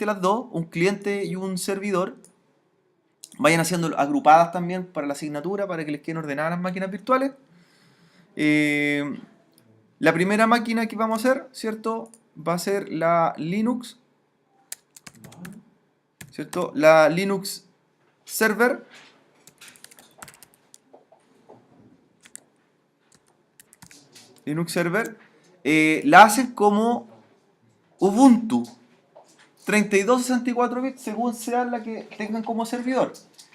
simultáneamente las dos, un cliente y un servidor. Vayan haciendo agrupadas también para la asignatura, para que les queden ordenadas las máquinas virtuales. La primera máquina que vamos a hacer, ¿cierto? Va a ser la Linux, ¿cierto? La Linux Server. Linux Server. La hacen como Ubuntu. 32-64 bits según sea la que tengan como servidor.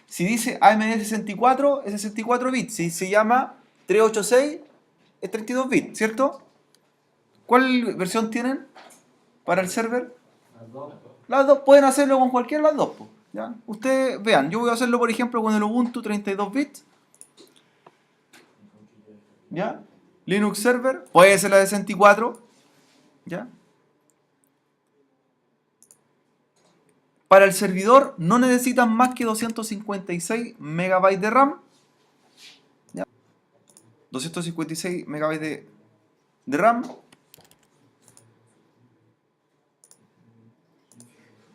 Si dice AMD 64, es 64 bits. Si se llama 386, es 32 bits, ¿cierto? ¿Cuál versión tienen para el server? Las dos. Pueden hacerlo con cualquiera de las dos, po, ¿ya? Ustedes vean, yo voy a hacerlo por ejemplo con el Ubuntu 32 bits, ¿ya? Linux Server, puede ser la de 64, ¿ya? Para el servidor no necesitan más que 256 MB de RAM, ¿ya? 256 MB de RAM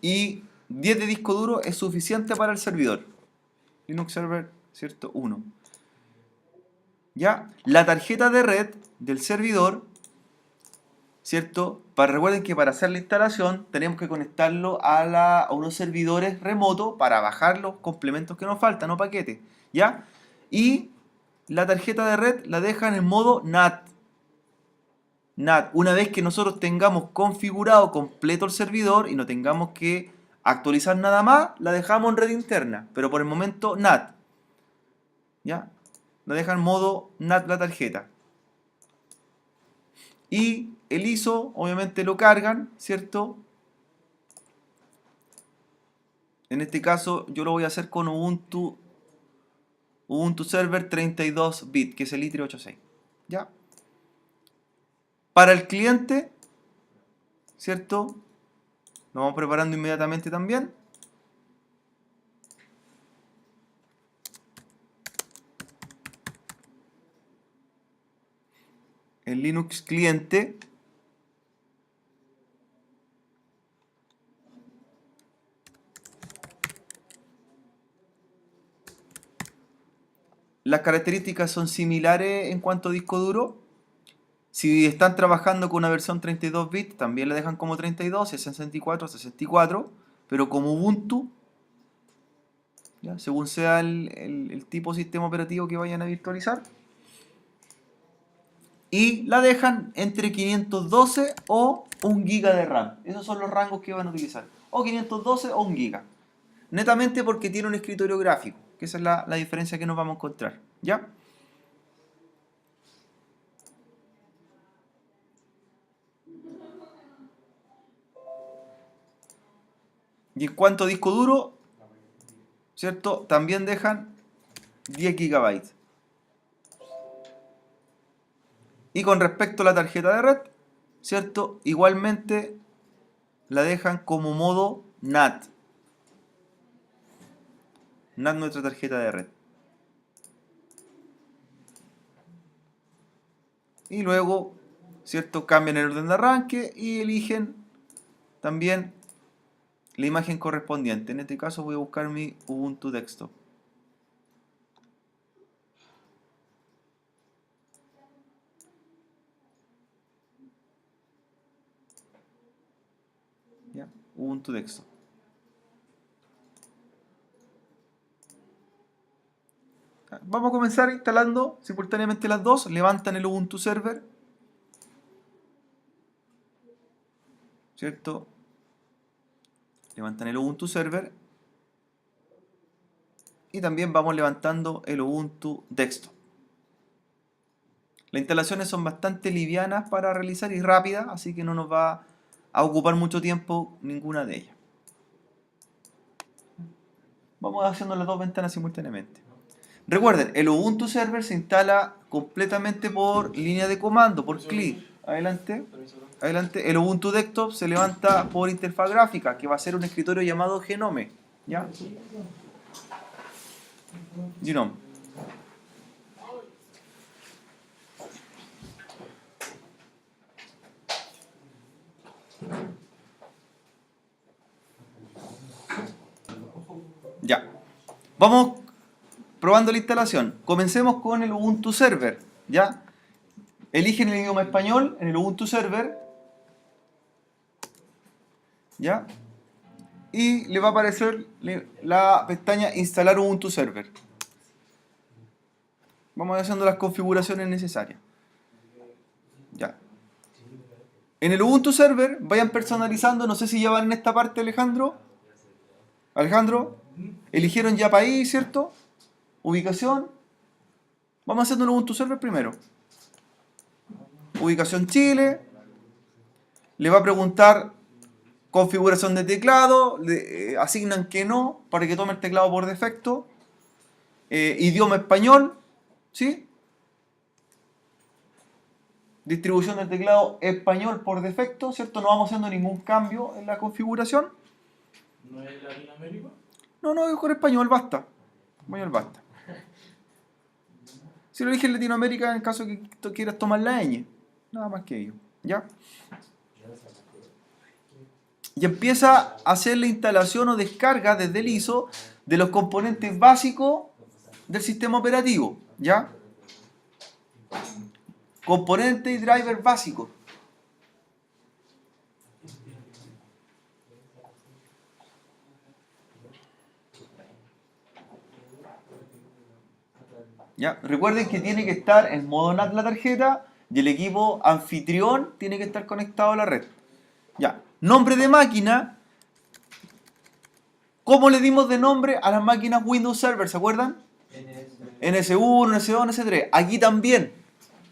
y 10 de disco duro es suficiente para el servidor. Linux Server, ¿cierto? 1. ¿Ya? La tarjeta de red del servidor, ¿cierto? Recuerden que para hacer la instalación tenemos que conectarlo a unos servidores remotos para bajar los complementos que nos faltan, no paquetes, ¿ya? Y la tarjeta de red la dejan en modo NAT. NAT. Una vez que nosotros tengamos configurado completo el servidor y no tengamos que actualizar nada más, la dejamos en red interna, pero por el momento NAT. ¿Ya? La dejan en modo NAT la tarjeta. Y el ISO, obviamente lo cargan, ¿cierto? En este caso yo lo voy a hacer con Ubuntu Server 32 bit, que es el i386. ¿Ya? Para el cliente, ¿cierto? Lo vamos preparando inmediatamente también. El Linux cliente. Las características son similares en cuanto a disco duro. Si están trabajando con una versión 32 bits, también la dejan como 32, si es 64, 64, pero como Ubuntu, ¿ya? Según sea el tipo de sistema operativo que vayan a virtualizar. Y la dejan entre 512 o 1 GB de RAM. Esos son los rangos que van a utilizar. O 512 o 1 GB. Netamente porque tiene un escritorio gráfico, que esa es la diferencia que nos vamos a encontrar. ¿Ya? Y en cuanto a disco duro, ¿cierto? También dejan 10 GB. Y con respecto a la tarjeta de red, ¿cierto? Igualmente la dejan como modo NAT. NAT nuestra tarjeta de red. Y luego, ¿cierto? Cambian el orden de arranque y eligen también la imagen correspondiente. En este caso voy a buscar mi Ubuntu Desktop. ¿Ya? Ubuntu Desktop. Vamos a comenzar instalando simultáneamente las dos. Levantan el Ubuntu Server, ¿cierto? Levantan el Ubuntu Server. Y también vamos levantando el Ubuntu Desktop. Las instalaciones son bastante livianas para realizar y rápidas, así que no nos va a ocupar mucho tiempo ninguna de ellas. Vamos haciendo las dos ventanas simultáneamente. Recuerden, el Ubuntu Server se instala completamente por línea de comando, por clic. Adelante. Adelante. El Ubuntu Desktop se levanta por interfaz gráfica, que va a ser un escritorio llamado Genome. ¿Ya? Genome. Ya. Vamos probando la instalación. Comencemos con el Ubuntu Server. ¿Ya? Eligen el idioma español en el Ubuntu Server. ¿Ya? Y le va a aparecer la pestaña Instalar Ubuntu Server. Vamos haciendo las configuraciones necesarias. Ya. En el Ubuntu Server vayan personalizando, no sé si ya van en esta parte, Alejandro. Alejandro, eligieron ya país, ¿cierto? Ubicación. Vamos haciendo el Ubuntu Server primero. Ubicación Chile. Le va a preguntar configuración de teclado. Le asignan que no, para que tome el teclado por defecto. Idioma español. ¿Sí? Distribución del teclado español por defecto, ¿cierto? No vamos haciendo ningún cambio en la configuración. ¿No es Latinoamérica? No, con español basta. Español basta. Si lo dije en Latinoamérica, en caso que quieras tomar la ñ. Nada más que ello. ¿Ya? Y empieza a hacer la instalación o descarga desde el ISO de los componentes básicos del sistema operativo. ¿Ya? Componentes y driver básicos. ¿Ya? Recuerden que tiene que estar en modo NAT la tarjeta y el equipo anfitrión tiene que estar conectado a la red. ¿Ya? Nombre de máquina. ¿Cómo le dimos de nombre a las máquinas Windows Server? ¿Se acuerdan? NS1, NS2, NS3. Aquí también.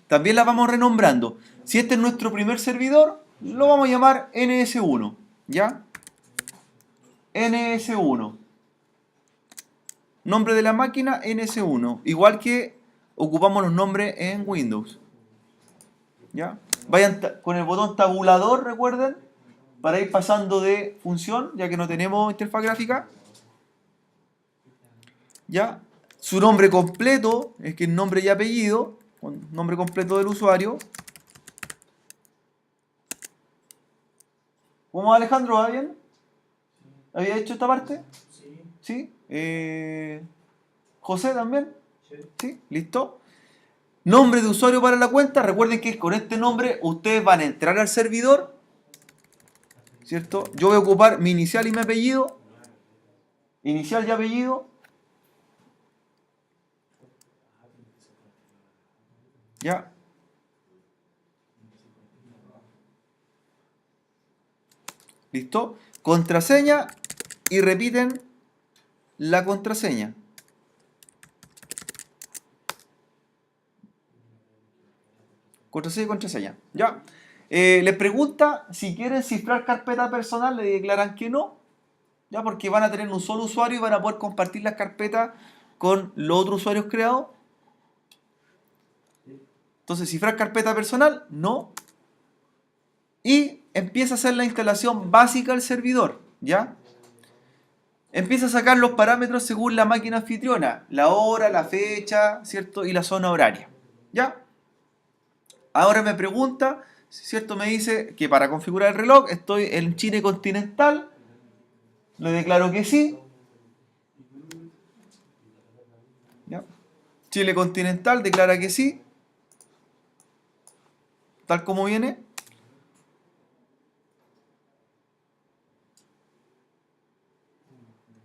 También las vamos renombrando. Si este es nuestro primer servidor, lo vamos a llamar NS1. ¿Ya? NS1. Nombre de la máquina NS1. Igual que ocupamos los nombres en Windows. ¿Ya? Vayan con el botón tabulador, recuerden, para ir pasando de función, ya que no tenemos interfaz gráfica. ¿Ya? Su nombre completo, es que es nombre y apellido, nombre completo del usuario. ¿Cómo va, Alejandro? ¿Va bien? ¿Había hecho esta parte? Sí. ¿Sí? ¿José también? ¿Sí? ¿Listo? Nombre de usuario para la cuenta. Recuerden que con este nombre ustedes van a entrar al servidor, ¿cierto? Yo voy a ocupar mi inicial y mi apellido. Inicial y apellido. ¿Ya? ¿Listo? Contraseña y repiten la contraseña. Contraseña y contraseña. ¿Ya? Les pregunta si quieren cifrar carpeta personal, le declaran que no. ¿Ya? Porque van a tener un solo usuario y van a poder compartir las carpetas con los otros usuarios creados. Entonces, cifrar carpeta personal, no. Y empieza a hacer la instalación básica del servidor. ¿Ya? Empieza a sacar los parámetros según la máquina anfitriona. La hora, la fecha, ¿cierto? Y la zona horaria. ¿Ya? Ahora me pregunta, ¿cierto? Me dice que para configurar el reloj estoy en Chile continental. Le declaro que sí. ¿Ya? Chile continental, declara que sí. Tal como viene.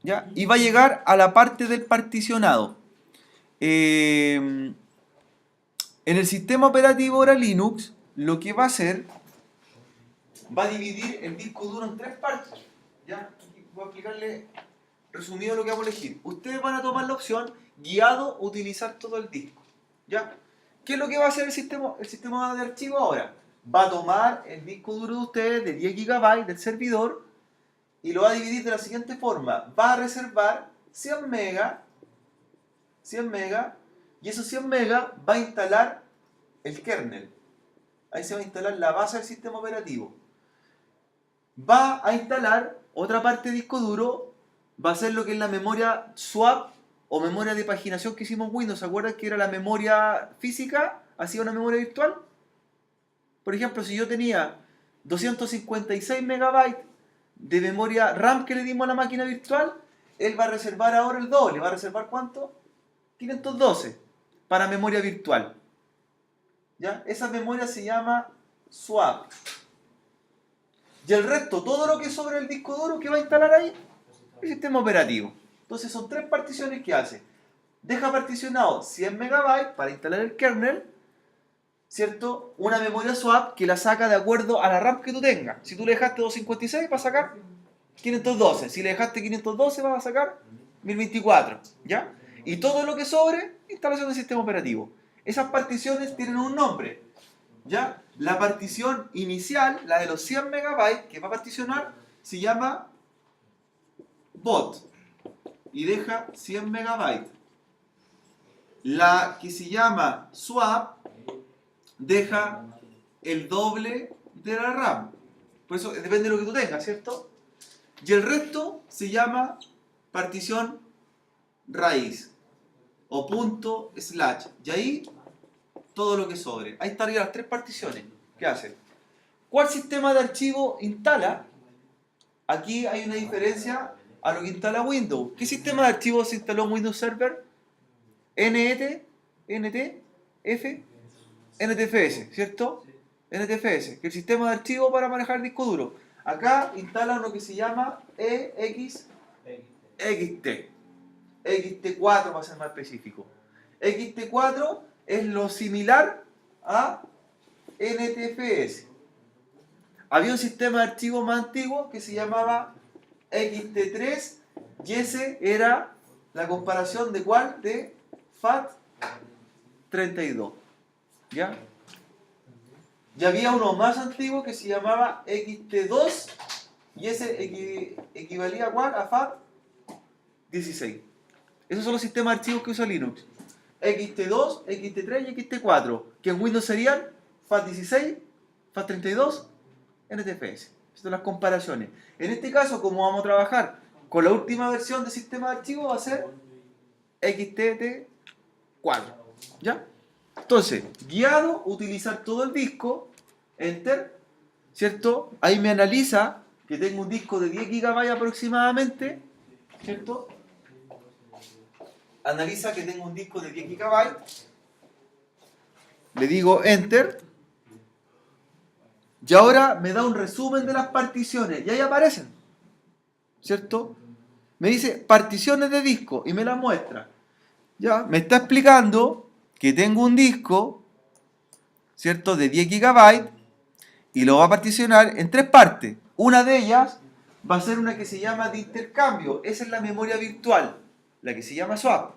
¿Ya? Y va a llegar a la parte del particionado. En el sistema operativo ahora Linux, lo que va a hacer, va a dividir el disco duro en tres partes. ¿Ya? Voy a explicarle resumido lo que vamos a elegir. Ustedes van a tomar la opción guiado utilizar todo el disco. ¿Ya? ¿Qué es lo que va a hacer el sistema de archivo ahora? Va a tomar el disco duro de ustedes de 10 GB del servidor y lo va a dividir de la siguiente forma. Va a reservar 100 megas y esos 100 megas va a instalar el kernel. Ahí se va a instalar la base del sistema operativo. Va a instalar otra parte de disco duro, va a ser lo que es la memoria swap o memoria de paginación que hicimos en Windows. ¿Se acuerdan que era la memoria física? Hacía una memoria virtual. Por ejemplo, si yo tenía 256 megabytes de memoria RAM que le dimos a la máquina virtual, él va a reservar ahora el doble. ¿Va a reservar cuánto? 512 para memoria virtual. ¿Ya? Esa memoria se llama swap. Y el resto, todo lo que sobra el disco duro, ¿qué va a instalar ahí? El sistema operativo. Entonces son 3 particiones que hace. Deja particionado 100 MB para instalar el kernel, ¿cierto? Una memoria swap que la saca de acuerdo a la RAM que tú tengas. Si tú le dejaste 256, va a sacar 512. Si le dejaste 512, va a sacar 1024. ¿Ya? Y todo lo que sobre, instalación del sistema operativo. Esas particiones tienen un nombre. ¿Ya? La partición inicial, la de los 100 MB que va a particionar, se llama bot. Y deja 100 MB. La que se llama swap deja el doble de la RAM. Por eso depende de lo que tú tengas, ¿cierto? Y el resto se llama partición raíz o punto slash. Y ahí todo lo que sobre. Ahí estarían las 3 particiones. ¿Qué hace? ¿Cuál sistema de archivo instala? Aquí hay una diferencia a lo que instala Windows. ¿Qué sistema de archivos se instaló en Windows Server? NT, NTFS, ¿cierto? NTFS, que es el sistema de archivo para manejar el disco duro. Acá instala uno que se llama EXT. XT4 para ser más específico. XT4 es lo similar a NTFS. Había un sistema de archivo más antiguo que se llamaba XT3 y ese era la comparación de ¿cuál? De FAT32. ¿Ya? Y había uno más antiguo que se llamaba XT2 y ese equivalía ¿a cuál? A FAT16. Esos son los sistemas de archivos que usa Linux. XT2, XT3 y XT4, que en Windows serían FAT16, FAT32, NTFS. Estas son las comparaciones. En este caso, como vamos a trabajar con la última versión del sistema de archivos, va a ser XTT4. ¿Ya? Entonces, guiado, utilizar todo el disco, Enter, ¿cierto? Ahí me analiza que tengo un disco de 10 GB aproximadamente, ¿cierto? Analiza que tengo un disco de 10 GB, le digo Enter, y ahora me da un resumen de las particiones, y ahí aparecen, ¿cierto? Me dice particiones de disco, y me las muestra. Ya, me está explicando que tengo un disco, ¿cierto? De 10 GB, y lo va a particionar en 3 partes. Una de ellas va a ser una que se llama de intercambio, esa es la memoria virtual, la que se llama swap.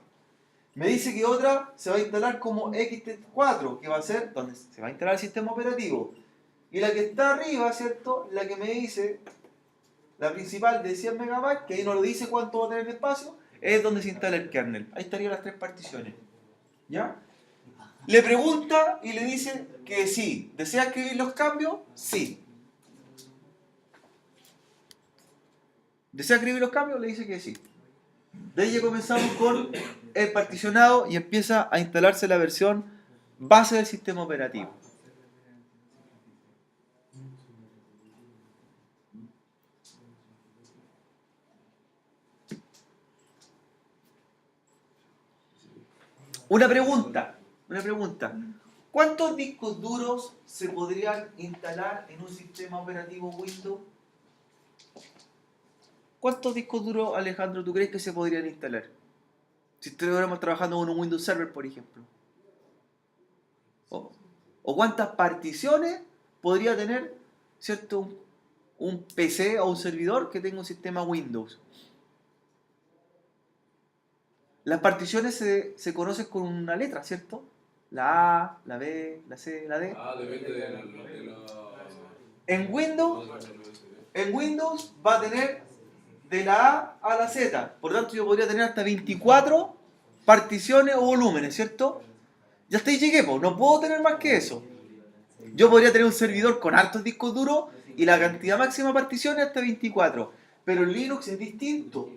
Me dice que otra se va a instalar como XT4, que va a ser donde se va a instalar el sistema operativo. Y la que está arriba, ¿cierto? La que me dice, la principal de 100 MB, que ahí no lo dice cuánto va a tener de espacio, es donde se instala el kernel. Ahí estarían las 3 particiones. ¿Ya? Le pregunta y le dice que sí. ¿Desea escribir los cambios? Sí. ¿Desea escribir los cambios? Le dice que sí. De ahí ya comenzamos con el particionado y empieza a instalarse la versión base del sistema operativo. Una pregunta. ¿Cuántos discos duros se podrían instalar en un sistema operativo Windows? ¿Cuántos discos duros, Alejandro, tú crees que se podrían instalar? Si estuviéramos trabajando con un Windows Server, por ejemplo. ¿O cuántas particiones podría tener, ¿cierto? Un PC o un servidor que tenga un sistema Windows. Las particiones se conocen con una letra, ¿cierto? La A, la B, la C, la D. Ah, depende de la... En Windows va a tener de la A a la Z. Por lo tanto, yo podría tener hasta 24 particiones o volúmenes, ¿cierto? Ya hasta ahí llegué, pues. No puedo tener más que eso. Yo podría tener un servidor con hartos discos duros y la cantidad máxima de particiones hasta 24. Pero en Linux es distinto.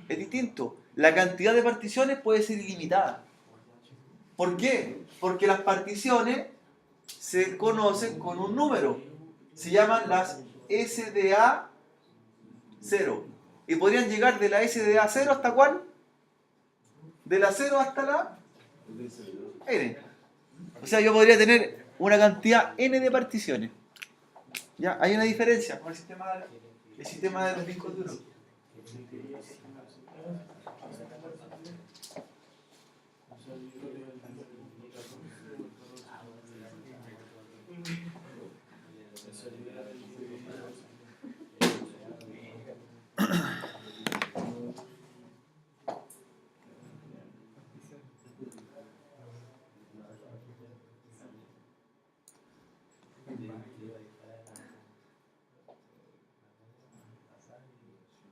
Es distinto. La cantidad de particiones puede ser ilimitada. ¿Por qué? Porque las particiones se conocen con un número. Se llaman las SDA 0. y podrían llegar de la SDA 0 hasta ¿cuál? De la 0 hasta la N. O sea, yo podría tener una cantidad N de particiones. ¿Ya? Hay una diferencia con el sistema de los discos duros.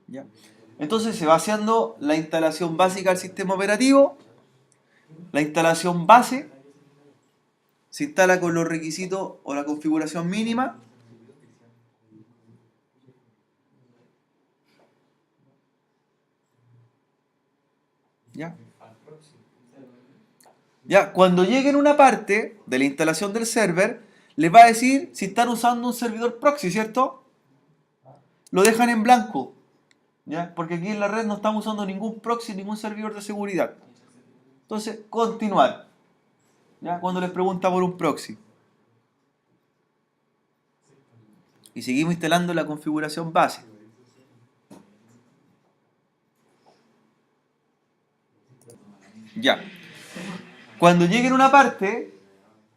¿Ya? Entonces se va haciendo la instalación básica del sistema operativo. La instalación base se instala con los requisitos o la configuración mínima. ¿Ya? Ya, cuando lleguen una parte de la instalación del server, les va a decir si están usando un servidor proxy, ¿cierto? Lo dejan en blanco, ¿ya? Porque aquí en la red no estamos usando ningún proxy, ningún servidor de seguridad. Entonces, continuar. ¿Ya? Cuando les pregunta por un proxy. Y seguimos instalando la configuración base. Ya. Cuando lleguen a una parte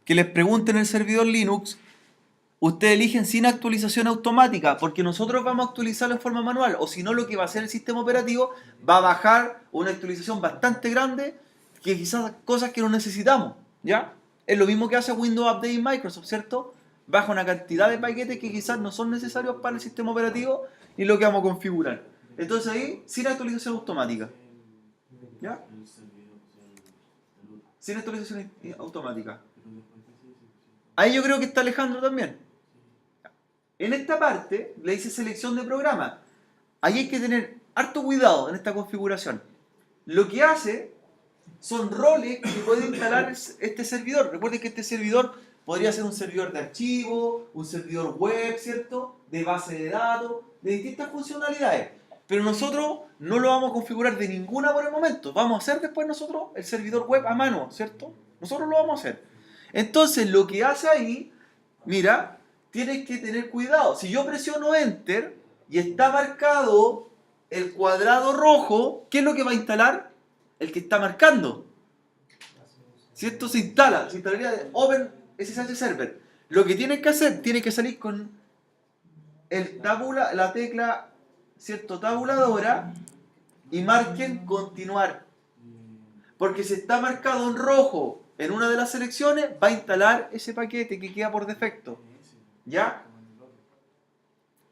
que les pregunten el servidor Linux, ustedes eligen sin actualización automática, porque nosotros vamos a actualizarlo en forma manual, o si no, lo que va a hacer el sistema operativo va a bajar una actualización bastante grande, que quizás cosas que no necesitamos, ¿ya? Es lo mismo que hace Windows Update en Microsoft, ¿cierto? Baja una cantidad de paquetes que quizás no son necesarios para el sistema operativo y lo que vamos a configurar. Entonces ahí, sin actualización automática, ¿ya? Sin actualización automática. Ahí yo creo que está Alejandro también. En esta parte le dice selección de programa. Ahí hay que tener harto cuidado en esta configuración. Lo que hace son roles que puede instalar este servidor. Recuerden que este servidor podría ser un servidor de archivo, un servidor web, ¿cierto? De base de datos, de distintas funcionalidades. Pero nosotros no lo vamos a configurar de ninguna por el momento. Vamos a hacer después nosotros el servidor web a mano, ¿cierto? Nosotros lo vamos a hacer. Entonces, lo que hace ahí, mira, tienes que tener cuidado. Si yo presiono Enter y está marcado el cuadrado rojo, ¿qué es lo que va a instalar? El que está marcando. Si esto se instalaría de Open SSH Server. Lo que tienes que hacer, tiene que salir con la tecla, ¿cierto? Tabuladora y marquen continuar. Porque si está marcado en rojo en una de las selecciones, va a instalar ese paquete que queda por defecto. ¿Ya?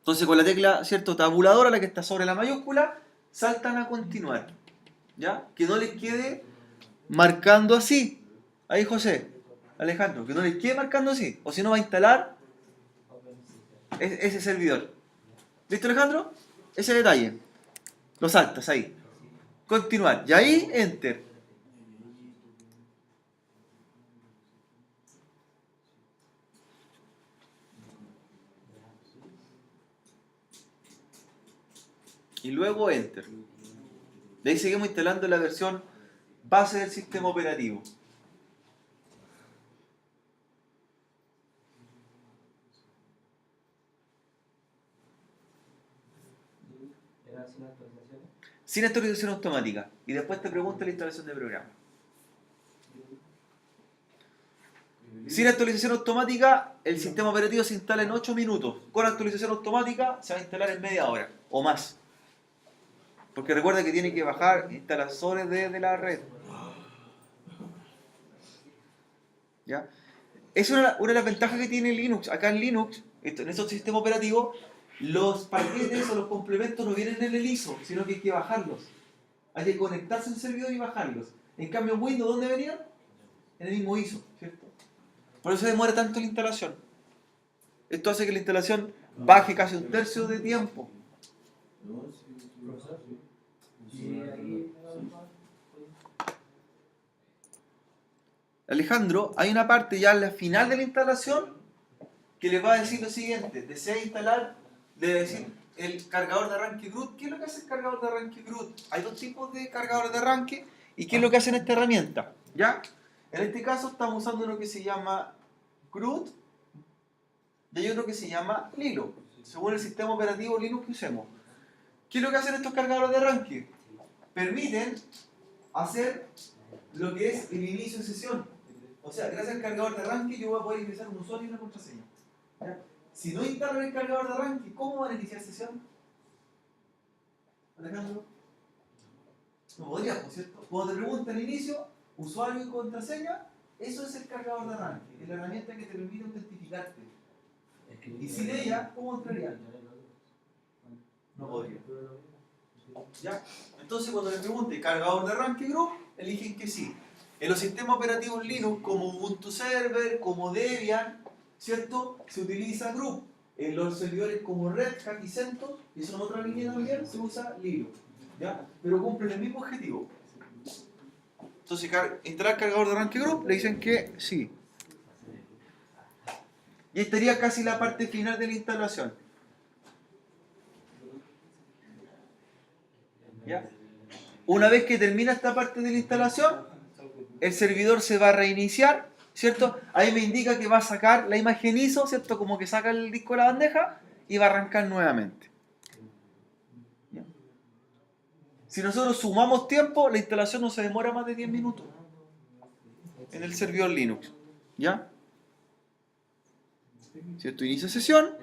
Entonces con la tecla, ¿cierto? Tabuladora, la que está sobre la mayúscula, saltan a continuar. ¿Ya? Que no les quede marcando así. Ahí José, Alejandro, que no les quede marcando así. O si no va a instalar ese servidor. ¿Listo, Alejandro? Ese detalle. Lo saltas ahí. Continuar. Y ahí, Enter. Y luego Enter. De ahí seguimos instalando la versión base del sistema operativo. Sin actualización automática. Y después te pregunta la instalación de programa. Sin actualización automática, el sistema operativo se instala en 8 minutos. Con actualización automática, se va a instalar en media hora o más. Porque recuerda que tiene que bajar instaladores de la red. ¿Ya? Es una de las ventajas que tiene Linux. Acá en Linux, en estos sistemas operativos, los paquetes o los complementos no vienen en el ISO, sino que hay que bajarlos. Hay que conectarse al servidor y bajarlos. En cambio, en Windows, ¿dónde venían? En el mismo ISO, ¿cierto? Por eso demora tanto la instalación. Esto hace que la instalación baje casi un tercio de tiempo. Alejandro, hay una parte ya en la final de la instalación que les va a decir lo siguiente: desea instalar, debe decir el cargador de arranque GRUT. ¿Qué es lo que hace el cargador de arranque GRUT? Hay dos tipos de cargadores de arranque. ¿Y qué es lo que hace en esta herramienta? ¿Ya? En este caso estamos usando uno que se llama GRUT y hay otro que se llama Lilo, según el sistema operativo Linux que usemos. ¿Qué es lo que hacen estos cargadores de arranque? Permiten hacer lo que es el inicio de sesión. O sea, gracias al cargador de arranque yo voy a poder ingresar un usuario y una contraseña. ¿Ya? Si no instalan el cargador de arranque, ¿cómo van a iniciar sesión? Alejandro. No podríamos, ¿cierto? Cuando te preguntan inicio, usuario y contraseña, eso es el cargador de arranque, es la herramienta que te permite autentificarte. Y sin ella, ¿cómo entraría? No podría. ¿Ya? Entonces, cuando les pregunte cargador de arranque GRUT, eligen que sí. En los sistemas operativos Linux, como Ubuntu Server, como Debian, ¿cierto? Se utiliza GRUT. En los servidores como Red Hat y CentOS, que son otra línea también, se usa Linux. ¿Ya? Pero cumplen el mismo objetivo. Entonces, instalar cargador de arranque GRUT, le dicen que sí. Y estaría casi la parte final de la instalación. ¿Ya? Una vez que termina esta parte de la instalación, el servidor se va a reiniciar, ¿cierto? Ahí me indica que va a sacar la imagen ISO, ¿cierto? Como que saca el disco de la bandeja y va a arrancar nuevamente. ¿Ya? Si nosotros sumamos tiempo, la instalación no se demora más de 10 minutos en el servidor Linux. ¿Ya? ¿Cierto? Inicia sesión.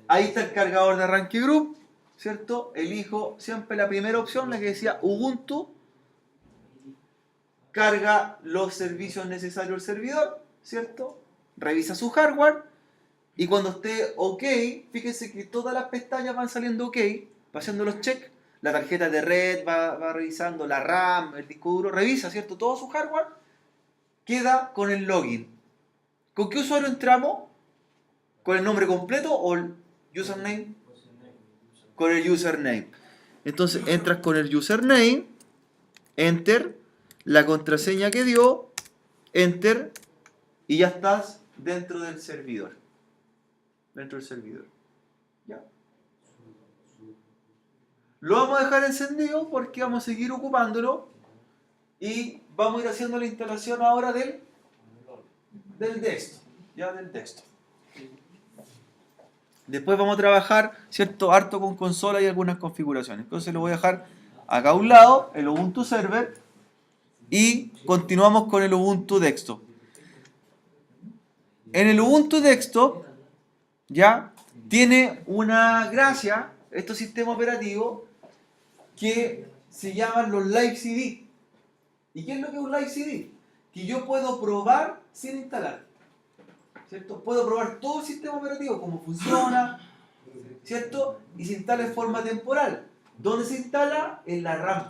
Ahí está el cargador de arranque GRUT, ¿cierto? Elijo siempre la primera opción, la que decía Ubuntu. Carga los servicios necesarios al servidor, ¿cierto? Revisa su hardware. Y cuando esté OK, fíjense que todas las pestañas van saliendo OK, va haciendo los checks. La tarjeta de red va revisando, la RAM, el disco duro, revisa, ¿cierto? Todo su hardware. Queda con el login. ¿Con qué usuario entramos? ¿Con el nombre completo o el username? Con el username. Entonces entras con el username, enter, la contraseña que dio, enter, y ya estás dentro del servidor. Dentro del servidor. ¿Ya? Lo vamos a dejar encendido porque vamos a seguir ocupándolo y vamos a ir haciendo la instalación ahora del desktop. Ya del desktop. Después vamos a trabajar, ¿cierto? Harto con consola y algunas configuraciones. Entonces lo voy a dejar acá a un lado, el Ubuntu Server, y continuamos con el Ubuntu Desktop. En el Ubuntu Desktop, ya, tiene una gracia, estos sistemas operativos, que se llaman los Live CD. ¿Y qué es lo que es un Live CD? Que yo puedo probar sin instalar. ¿Cierto? Puedo probar todo el sistema operativo, cómo funciona, ¿cierto? Y se instala en forma temporal. ¿Dónde se instala? En la RAM.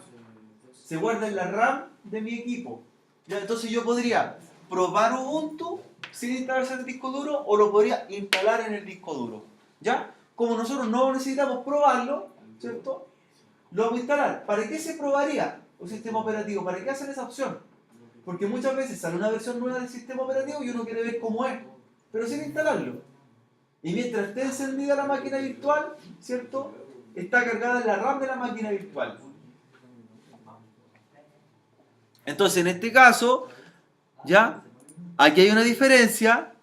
Se guarda en la RAM de mi equipo. ¿Ya? Entonces yo podría probar Ubuntu sin instalarse en el disco duro o lo podría instalar en el disco duro. ¿Ya? Como nosotros no necesitamos probarlo, ¿cierto? Lo vamos a instalar. ¿Para qué se probaría un sistema operativo? ¿Para qué hacen esa opción? Porque muchas veces sale una versión nueva del sistema operativo y uno quiere ver cómo es, pero sin instalarlo. Y mientras esté encendida la máquina virtual, ¿cierto? Está cargada en la RAM de la máquina virtual. Entonces, en este caso, ya, aquí hay una diferencia.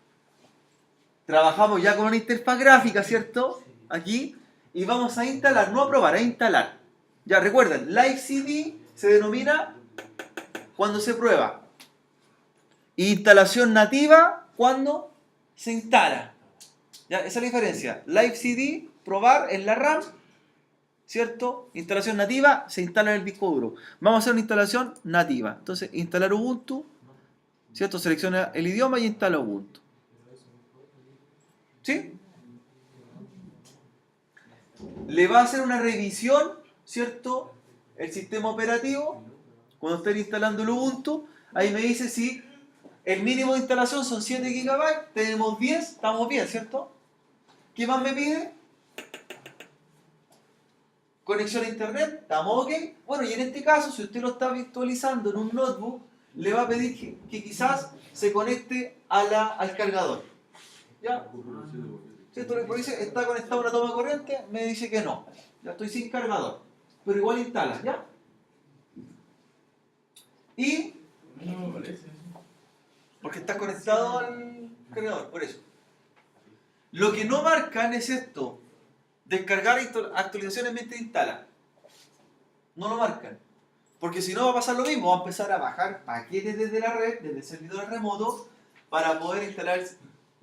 Trabajamos ya con una interfaz gráfica, ¿cierto? Aquí. Y vamos a instalar, no a probar, a instalar. Ya, recuerden, Live CD se denomina cuando se prueba. Instalación nativa cuando se instala. ¿Ya? Esa es la diferencia. Live CD, probar en la RAM, ¿cierto? Instalación nativa, se instala en el disco duro. Vamos a hacer una instalación nativa. Entonces, instalar Ubuntu, ¿cierto? Selecciona el idioma y instala Ubuntu. ¿Sí? Le va a hacer una revisión, ¿cierto? El sistema operativo, cuando esté instalando el Ubuntu, ahí me dice si el mínimo de instalación son 7 GB, tenemos 10, estamos bien, ¿cierto? ¿Qué más me pide? Conexión a internet, estamos ok. Bueno, y en este caso, si usted lo está virtualizando en un notebook, le va a pedir que quizás se conecte al cargador. ¿Ya? ¿Cierto? Le dice, ¿está conectado a una toma de corriente? Me dice que no. Ya estoy sin cargador. Pero igual instala, ¿ya? Y A mí no me parece. porque está conectado al cargador, por eso. Lo que no marcan es esto. Descargar actualizaciones mientras instala. No lo marcan. Porque si no va a pasar lo mismo. Va a empezar a bajar paquetes desde la red, desde servidores remotos, para poder instalar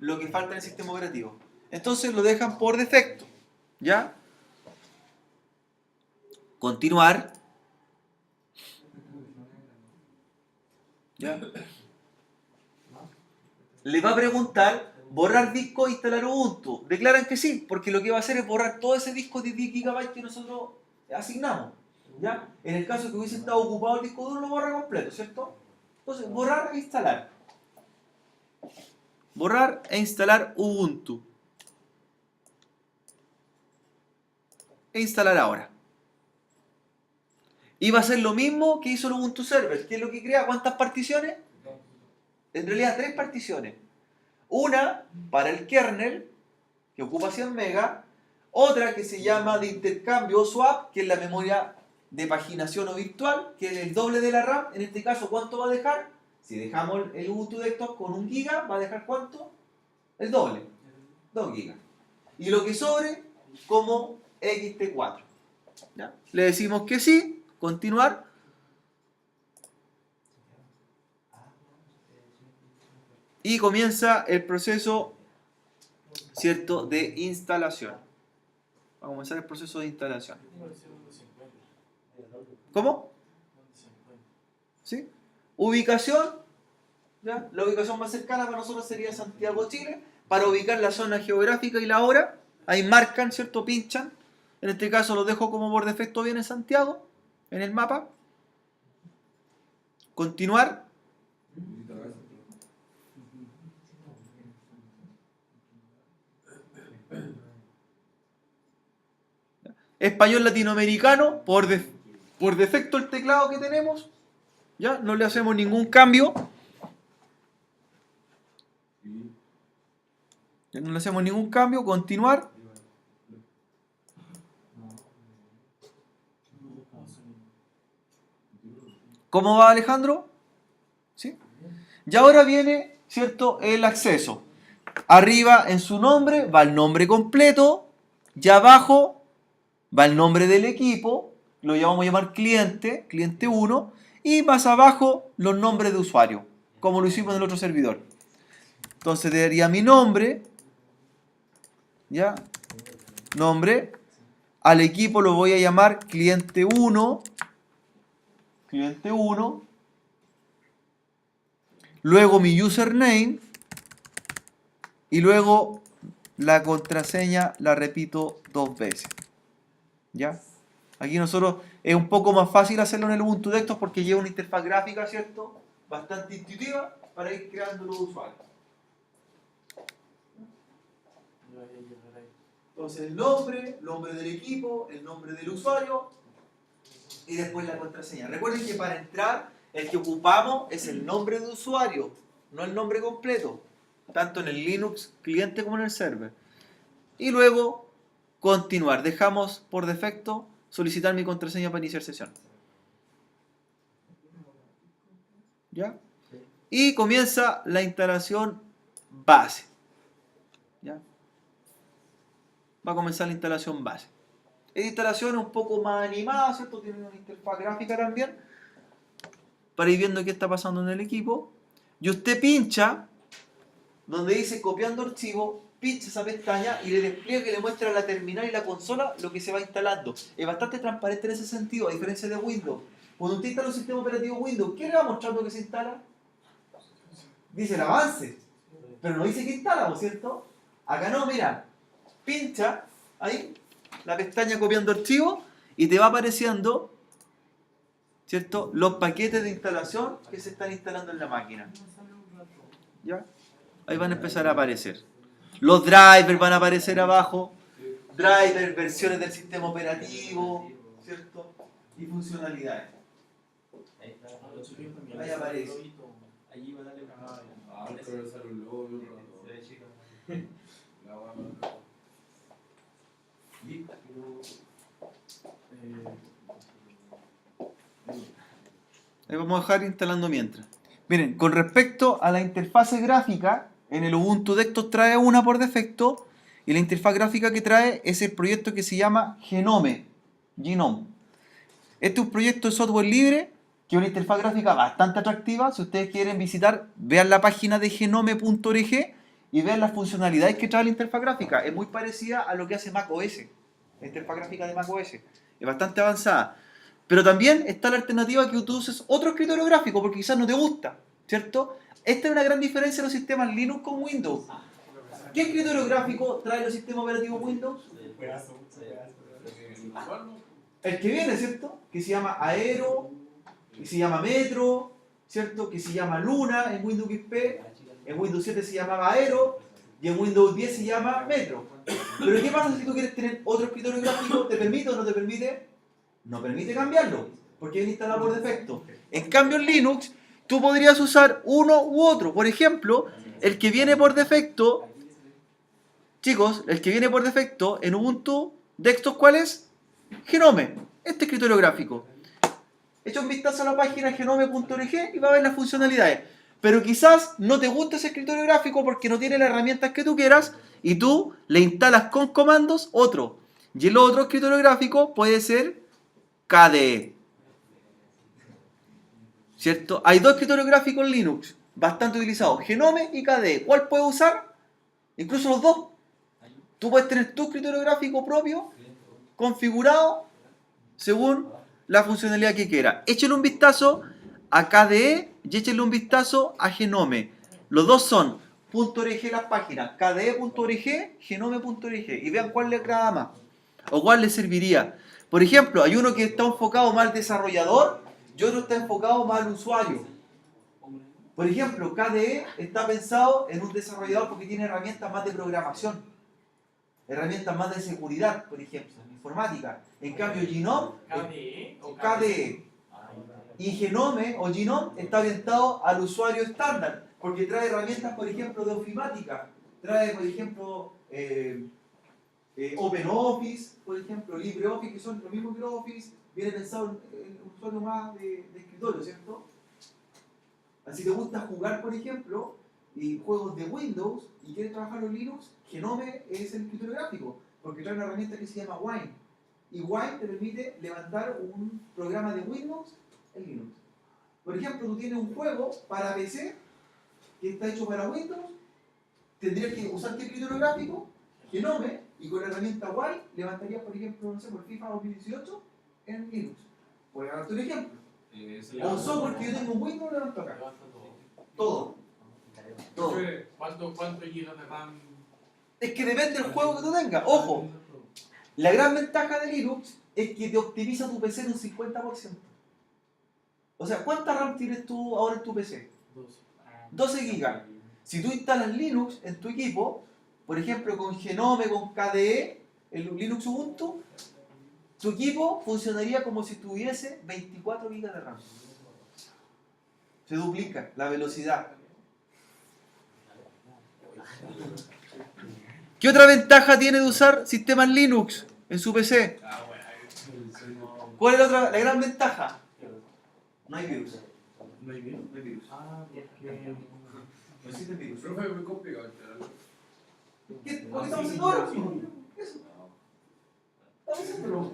lo que falta en el sistema operativo. Entonces lo dejan por defecto. ¿Ya? Continuar. ¿Ya? Le va a preguntar borrar disco e instalar Ubuntu. Declaran que sí, porque lo que va a hacer es borrar todo ese disco de 10 GB que nosotros asignamos. ¿Ya? En el caso que hubiese estado ocupado el disco duro, lo borra completo, ¿cierto? Entonces, borrar e instalar. Borrar e instalar Ubuntu. E instalar ahora. Y va a ser lo mismo que hizo el Ubuntu Server. ¿Qué es lo que crea? ¿Cuántas particiones? En realidad 3 particiones. Una para el kernel, que ocupa 100 megas. Otra que se llama de intercambio o swap, que es la memoria de paginación o virtual, que es el doble de la RAM. En este caso, ¿cuánto va a dejar? Si dejamos el Ubuntu Desktop con 1 GB, va a dejar ¿cuánto? El doble, 2 GB. Y lo que sobre, como XT4. ¿Ya? Le decimos que sí, continuar. Y comienza el proceso, ¿cierto?, de instalación. Va a comenzar el proceso de instalación. ¿Cómo? ¿Sí? Ubicación. ¿Ya? La ubicación más cercana para nosotros sería Santiago, Chile. Para ubicar la zona geográfica y la hora, ahí marcan, ¿cierto? Pinchan. En este caso lo dejo como por defecto viene Santiago, en el mapa. Continuar. Español latinoamericano, por defecto el teclado que tenemos. ¿Ya? No le hacemos ningún cambio. Ya no le hacemos ningún cambio. Continuar. ¿Cómo va, Alejandro? ¿Sí? Y ahora viene, ¿cierto?, el acceso. Arriba en su nombre va el nombre completo. Y abajo va el nombre del equipo. Lo vamos a llamar cliente, cliente 1. Y más abajo los nombres de usuario, como lo hicimos en el otro servidor. Entonces daría mi nombre. ¿Ya? Nombre. Al equipo lo voy a llamar cliente 1. Cliente 1. Luego mi username. Y luego la contraseña la repito 2 veces. ¿Ya? Aquí nosotros es un poco más fácil hacerlo en el Ubuntu Desktop porque lleva una interfaz gráfica, ¿cierto?, bastante intuitiva para ir creando los usuarios. Entonces el nombre del equipo, el nombre del usuario y después la contraseña. Recuerden que para entrar el que ocupamos es el nombre de usuario, no el nombre completo, tanto en el Linux cliente como en el server. Y luego continuar. Dejamos por defecto solicitar mi contraseña para iniciar sesión. ¿Ya? Y comienza la instalación base. ¿Ya? Va a comenzar la instalación base. Esta instalación es un poco más animada, ¿cierto? Tiene una interfaz gráfica también, para ir viendo qué está pasando en el equipo. Y usted pincha donde dice copiando archivo, pincha esa pestaña y le despliega que le muestra a la terminal y la consola lo que se va instalando. Es bastante transparente en ese sentido, a diferencia de Windows. Cuando usted instala un sistema operativo Windows, ¿qué le va mostrando que se instala? Dice el avance, pero no dice que instala, ¿cierto? Acá no, mira, pincha ahí la pestaña copiando archivo y te va apareciendo, ¿cierto?, los paquetes de instalación que se están instalando en la máquina. ¿Ya? Ahí van a empezar a aparecer. Los drivers van a aparecer abajo. Drivers, versiones del sistema operativo, ¿cierto? Y funcionalidades. Ahí aparece. Allí va a darle una. Ah, pero sale un logo y un rato. Sí, Ahí vamos a dejar instalando mientras. Miren, con respecto a la interfaz gráfica, en el Ubuntu Desktop trae una por defecto, y la interfaz gráfica que trae es el proyecto que se llama Genome. Este es un proyecto de software libre, que es una interfaz gráfica bastante atractiva. Si ustedes quieren visitar, vean la página de genome.org y vean las funcionalidades que trae la interfaz gráfica. Es muy parecida a lo que hace macOS, la interfaz gráfica de macOS. Es bastante avanzada. Pero también está la alternativa que tú uses otro escritorio gráfico, porque quizás no te gusta, ¿cierto? Esta es una gran diferencia en los sistemas Linux con Windows. ¿Qué escritorio gráfico trae los sistemas operativos Windows? El que viene, ¿cierto? Que se llama Aero, que se llama Metro, ¿cierto? Que se llama Luna en Windows XP, en Windows 7 se llamaba Aero y en Windows 10 se llama Metro. Pero ¿qué pasa si tú quieres tener otro escritorio gráfico? ¿Te permite o no te permite? No permite cambiarlo, porque viene instalado por defecto. En cambio en Linux, tú podrías usar uno u otro. Por ejemplo, el que viene por defecto, chicos, el que viene por defecto en Ubuntu Desktop, ¿cuál es? Genome, este escritorio gráfico. Echa un vistazo a la página genome.org y va a ver las funcionalidades. Pero quizás no te gusta ese escritorio gráfico porque no tiene las herramientas que tú quieras y tú le instalas con comandos otro. Y el otro escritorio gráfico puede ser KDE. ¿Cierto? Hay dos escritorios gráficos en Linux bastante utilizados, Genome y KDE. ¿Cuál puedes usar? Incluso los dos. Tú puedes tener tu escritorio gráfico propio configurado según la funcionalidad que quiera. Échenle un vistazo a KDE y échenle un vistazo a Genome. Los dos son .org las páginas, kde.org, genome.org, y vean cuál les agrada más o cuál les serviría. Por ejemplo, hay uno que está enfocado más al desarrollador y otro está enfocado más al usuario. Por ejemplo, KDE está pensado en un desarrollador porque tiene herramientas más de programación, herramientas más de seguridad, por ejemplo, informática. En cambio, Genome, ¿KDE o KDE y Genome o Genome está orientado al usuario estándar, porque trae herramientas, por ejemplo, de ofimática. Trae, por ejemplo, OpenOffice, por ejemplo, LibreOffice, que son lo mismo que Office. Viene pensado en un usuario más de escritorio, ¿cierto? Si te gusta jugar, por ejemplo, y juegos de Windows y quieres trabajar en Linux, Genome es el escritorio gráfico, porque trae una herramienta que se llama Wine. Y Wine te permite levantar un programa de Windows en Linux. Por ejemplo, tú tienes un juego para PC que está hecho para Windows, tendrías que usar tu escritorio gráfico, Genome, y con la herramienta Wine levantarías, por ejemplo, no sé, por FIFA 2018 en Linux. Voy a darte un ejemplo. O software que yo tengo en Windows, lo levanto acá. Todo. Todo. ¿Cuánto gigas de RAM? Es que depende del juego que tú tengas. Ojo, la gran ventaja de Linux es que te optimiza tu PC en un 50%. O sea, ¿cuánta RAM tienes tú ahora en tu PC? 12 gigas. Si tú instalas Linux en tu equipo, por ejemplo con Genome, con KDE, el Linux Ubuntu, tu equipo funcionaría como si tuviese 24 gigas de RAM. Se duplica la velocidad. ¿Qué otra ventaja tiene de usar sistemas Linux en su PC? ¿Cuál es la gran ventaja? No hay virus. ¿No hay virus? No hay virus. Ah, porque... No existe virus. Profe, es muy complicado instalarlo. ¿Por qué estamos haciendo ahora? Eso. Estamos haciéndolo.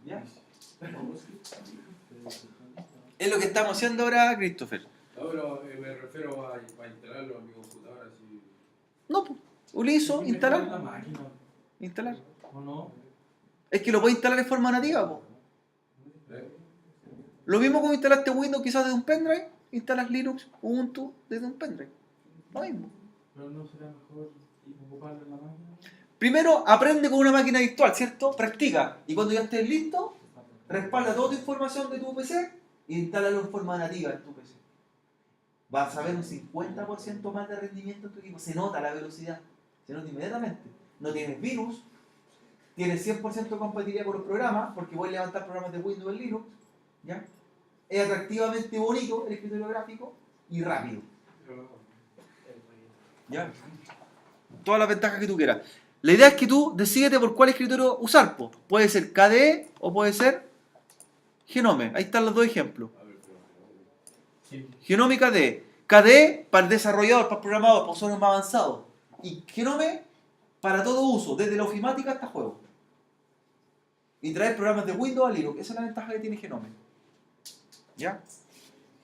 ¿Ya? Es lo que estamos haciendo ahora, Christopher. No, pero me refiero a instalarlo en mi computadora. Así. No, pues, utilizo, la instalar. máquina, Instalar. ¿o no? Es que lo puedes instalar de forma nativa, po. Lo mismo como instalaste Windows quizás desde un pendrive, instalas Linux, Ubuntu desde un pendrive. Lo mismo. Pero no será mejor ocuparlo en la máquina. Primero aprende con una máquina virtual, ¿cierto? Practica. Y cuando ya estés listo, respalda toda tu información de tu PC e instálalo en forma nativa en tu PC. Vas a ver un 50% más de rendimiento en tu equipo. Se nota la velocidad. Se nota inmediatamente. No tienes virus. Tienes 100% de compatibilidad con los programas, porque puedes levantar programas de Windows en Linux. ¿Ya? Es atractivamente bonito el escritorio gráfico y rápido. ¿Ya? Todas las ventajas que tú quieras. La idea es que tú decídete por cuál escritorio usar, po. Puede ser KDE o puede ser Genome. Ahí están los dos ejemplos. Sí. Genome y KDE. KDE para el desarrollador, para el programador, para usuarios más avanzados. Y Genome para todo uso, desde la ofimática hasta juegos. Y traer programas de Windows a Linux. Esa es la ventaja que tiene Genome. ¿Ya?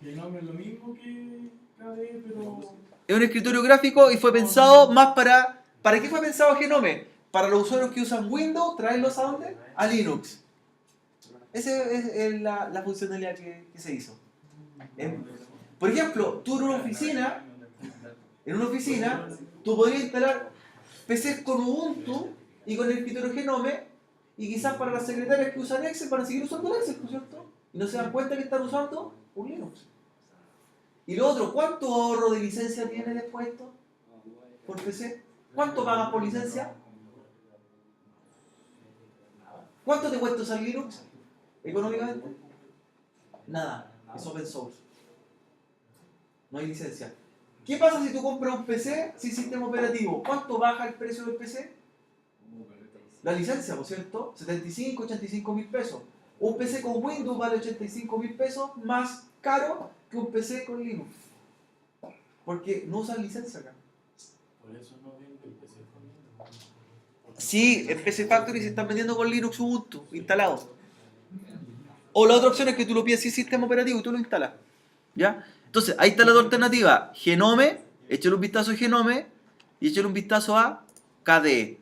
Genome es lo mismo que KDE, pero... Es un escritorio gráfico y fue pensado más para... ¿Para qué fue pensado Genome? Para los usuarios que usan Windows, traerlos a ¿dónde? A Linux. Esa es la funcionalidad que se hizo. Por ejemplo, tú en una oficina, tú podrías instalar PCs con Ubuntu y con el escritorio Genome, y quizás para las secretarias que usan Excel van a seguir usando el Excel, ¿no es cierto? Y no se dan cuenta que están usando un Linux. Y lo otro, ¿cuánto ahorro de licencia tiene después esto? Por PC. ¿Cuánto pagas por licencia? ¿Cuánto te cuesta usar Linux económicamente? Nada, es open source. No hay licencia. ¿Qué pasa si tú compras un PC sin sistema operativo? ¿Cuánto baja el precio del PC? La licencia, ¿por cierto? 75, 85 mil pesos. Un PC con Windows vale 85 mil pesos más caro que un PC con Linux. Porque no usan licencia acá. Por eso no vende el PC con Linux. Sí, en PC Factory se están vendiendo con Linux Ubuntu instalado. O la otra opción es que tú lo pides sin sistema operativo y tú lo instalas. ¿Ya? Entonces, ahí está la otra alternativa. Genome, échale un vistazo a Genome y échale un vistazo a KDE.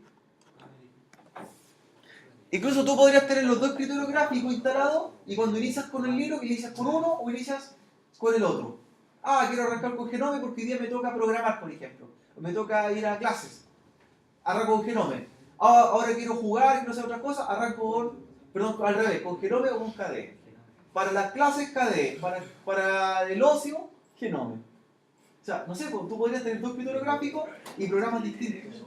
Incluso tú podrías tener los dos escritorios gráficos instalados y cuando inicias con el Linux, inicias con uno o inicias con el otro. Ah, quiero arrancar con Genome porque hoy día me toca programar, por ejemplo. O me toca ir a clases. Arranco con Genome. Ah, ahora quiero jugar, quiero hacer otras cosas, arranco con, perdón, al revés, con Genome o con KDE. Para las clases KDE, para el ocio, Genome. O sea, no sé, tú podrías tener dos escritorios gráficos y programas distintos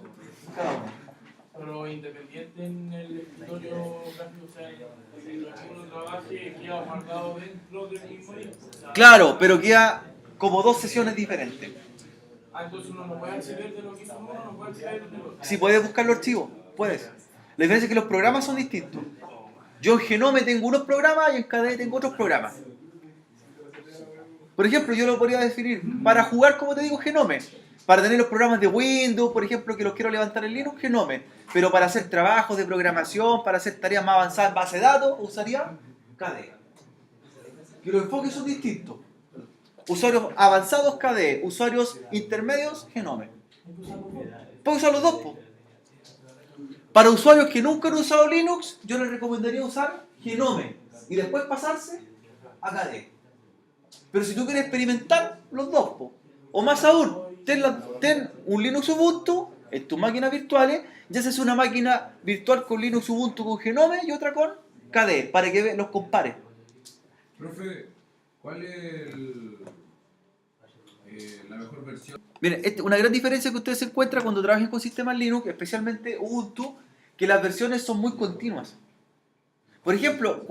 cada uno. Pero independiente en el escritorio gráfico, o sea, en lo que uno trabaje, queda guardado dentro del mismo disco. O sea, Claro, pero queda como dos sesiones diferentes. entonces uno no puede acceder de lo que hizo uno, no puede acceder de lo que... Si puedes buscar los archivos, puedes. La diferencia es que los programas son distintos. Yo en Genome tengo unos programas y en KDE tengo otros programas. Por ejemplo, yo lo podría definir para jugar, como te digo, Genome. Para tener los programas de Windows, por ejemplo, que los quiero levantar en Linux, Genome. Pero para hacer trabajos de programación, para hacer tareas más avanzadas en base de datos, usaría KDE. Que los enfoques son distintos. Usuarios avanzados, KDE. Usuarios intermedios, Genome. Puedes usar los dos, po. Para usuarios que nunca han usado Linux, yo les recomendaría usar Genome y después pasarse a KDE. Pero si tú quieres experimentar, los dos, po. O más aún, ten un Linux Ubuntu en tus máquinas virtuales, ya se hace una máquina virtual con Linux Ubuntu con Genome y otra con KDE, para que los compares. Profe, ¿cuál es la mejor versión? Miren, una gran diferencia que ustedes se encuentran cuando trabajen con sistemas Linux, especialmente Ubuntu, que las versiones son muy continuas. Por ejemplo,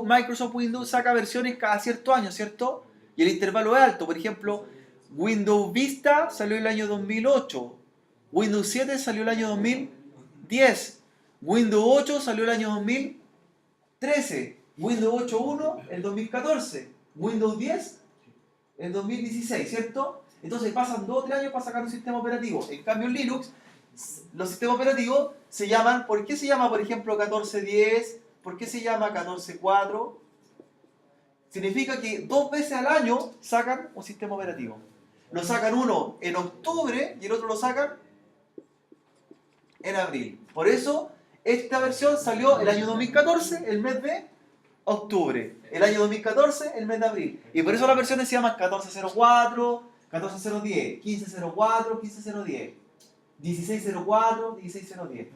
Microsoft Windows saca versiones cada cierto año, ¿cierto? Y el intervalo es alto. Por ejemplo, Windows Vista salió el año 2008, Windows 7 salió el año 2010, Windows 8 salió el año 2013, Windows 8.1 el 2014, Windows 10 el 2016, ¿cierto? Entonces pasan 2 o 3 años para sacar un sistema operativo. En cambio en Linux, los sistemas operativos se llaman, ¿por qué se llama por ejemplo 14.10? ¿Por qué se llama 14.4? Significa que 2 veces al año sacan un sistema operativo. Lo sacan uno en octubre y el otro lo sacan en abril. Por eso, esta versión salió el año 2014, el mes de octubre. El año 2014, el mes de abril. Y por eso las versiones se llaman 14.04, 14.010, 15.04, 15.010, 16.04, 16.010.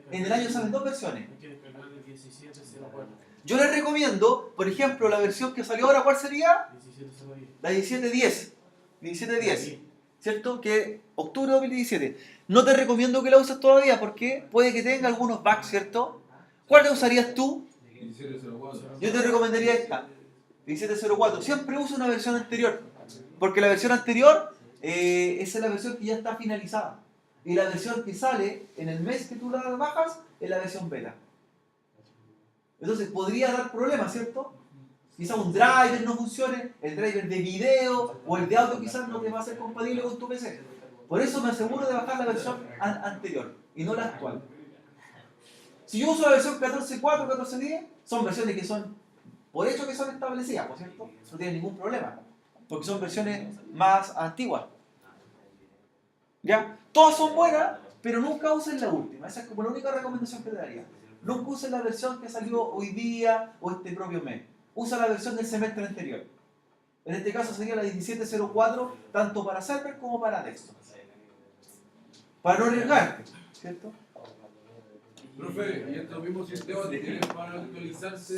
En el año salen 2 versiones. Hay que descargar el 17.04. Yo les recomiendo, por ejemplo, la versión que salió ahora, ¿cuál sería? 17.010. La 17.10. 17.10. ¿Cierto? Que octubre de 2017. No te recomiendo que la uses todavía porque puede que tenga algunos bugs, ¿cierto? ¿Cuál te usarías tú? 1704. Yo te recomendaría esta. 17.04. Siempre usa una versión anterior. Porque la versión anterior, esa es la versión que ya está finalizada. Y la versión que sale en el mes que tú la bajas es la versión beta. Entonces podría dar problemas, ¿cierto? Quizás un driver no funcione, el driver de video o el de audio quizás no te va a ser compatible con tu PC. Por eso me aseguro de bajar la versión anterior y no la actual. Si yo uso la versión 14.4 o 14.10, son versiones que son, por hecho que son establecidas, ¿por cierto? No tienen ningún problema, porque son versiones más antiguas. ¿Ya? Todas son buenas, pero nunca usen la última. Esa es como la única recomendación que te daría. Nunca usen la versión que salió hoy día o este propio mes. Usa la versión del semestre anterior. En este caso sería la 1704, tanto para server como para texto. Para no arriesgar, ¿cierto? Profe, ¿y estos mismos sistemas tienen para actualizarse